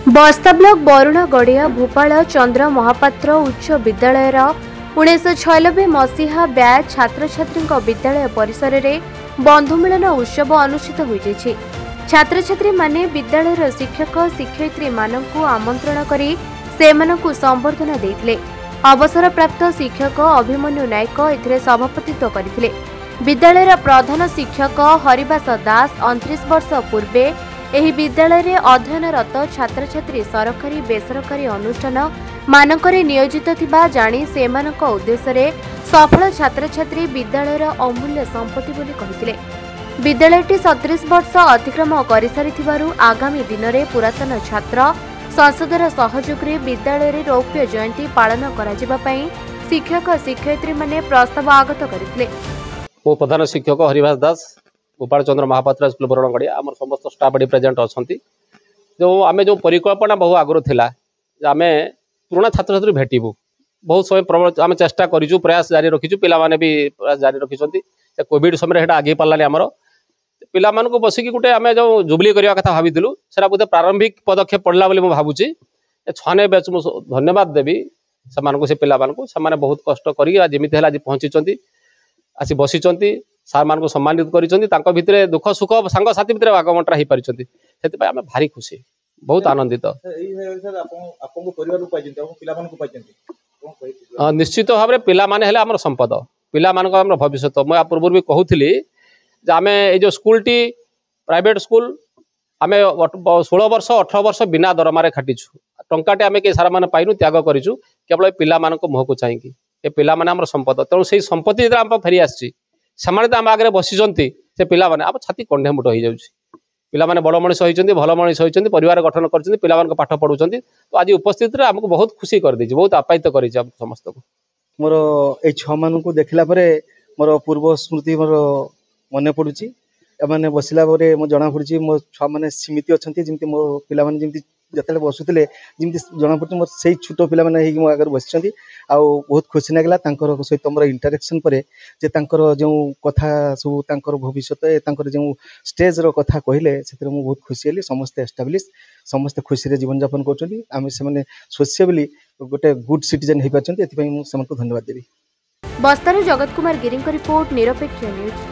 बस्ता ब्लॉक बरुणा गड़िया भूपाल चंद्र महापात्र उच्च विद्यालय 1996 मसीहा बैच छात्र छात्री विद्यालय परिसर में बंधुमिलन उत्सव अनुष्ठित हो छात्र छात्री माने विद्यालय शिक्षक शिक्षयित्री मानकु आमंत्रण करी सेमानकु संबर्धना देथिले। अवसर प्राप्त शिक्षक अभिमन्यु नायक एथिरे सभापतित्व करथिले। विद्यालय प्रधान शिक्षक हरिवास दास 29 वर्ष पूर्वे एही विद्यालय रे अध्ययनरत छात्र छात्री सरकारी बेसरकारी अनुष्ठान मानकरे नियोजित थिबा जानी सेमानक उद्देश्य रे सफल छात्र छात्री विद्यालयर अमूल्य संपत्ति बोली कहिथिले। विद्यालयटी 37 वर्ष अतिक्रम करिसारिथिबारु आगामी दिन रे पुरातन छात्र संसदर सहयोग रे विद्यालय रे रौप्य जयंती पालन कराजिबा पई शिक्षक शिक्षयित्री माने प्रस्ताव आगत करथिले। मो प्रधान शिक्षक हरिवास दास भूपाल चंद्र महापात्र स्कूल बरणगड़िया आम समस्त स्टाफ एटी प्रेजेंट अच्छा जो आम जो परिकल्पना बहु आगु था आम पुराणा छात्र छात्री भेटू बहुत समय आम चेष्टा करूँ प्रयास जारी रखीचु पिलाने भी प्रयास जारी रखिंट कोविड समय आगे पारानी आमर पिला बसिक गोटे आम जो जुबली करने कथा भाविलु से बोधे प्रारंभिक पदक्षेप पड़ा बोली मुझे छाने बैच मुझे धन्यवाद देवी से पिला से बहुत कष्ट करमती आज पहुँची आसी बसी सार मान सम्मानित कर दुख सुख सांग साथी भितर आगमंटा हो पारी से आम भारी खुशी बहुत आनंदित। निश्चित भाव में पिला माने हेले आमर संपद पिला मान भविष्य मैं पूर्व भी कहूली आम ये स्कूल टी प्राइवेट स्कूल आम 16 वर्ष 18 वर्ष बिना दरमार खाटिछु टंकाटे आम के सारा मान पाइनु त्याग करूँ केवल पिला मान मुह को चाहिए ये पिला माने आमर संपद तेणु से संपत्ति जो आम फेरी आसी से आम आगे बसिंट से पिला आम छाती कंडेमुट हो जाऊँगी पिला बड़ मनीष होती भल मनीष होती परिवार गठन कर पिला पाठ पढ़ुं तो आज उपस्थित आमको बहुत खुशी कर देछि बहुत आप्यायित कर समस्त को मोर ये छः मान को देखला मोर पूर्व स्मृति मोर मन पड़ुची एमाने बसला मो जना पड़ी मो छुआ मैंने सीमित अच्छा जमी मो पिला जिते बसुले जमी जना पड़ी मोर से छोट पिला मो आगे बस बहुत खुशी लगे सहित मोर इंटरेक्शन पर जो कथा सब भविष्य जो स्टेज रो कथा कहले से बहुत खुशी हेली समस्ते एस्टाब्लिश समस्ते खुशी जीवन यापन कर सोशियबली गोटे गुड सिटीजन हो पार्टी धन्यवाद देवी। बस्तार जगत कुमार गिरी रिपोर्ट निरपेक्ष न्यूज।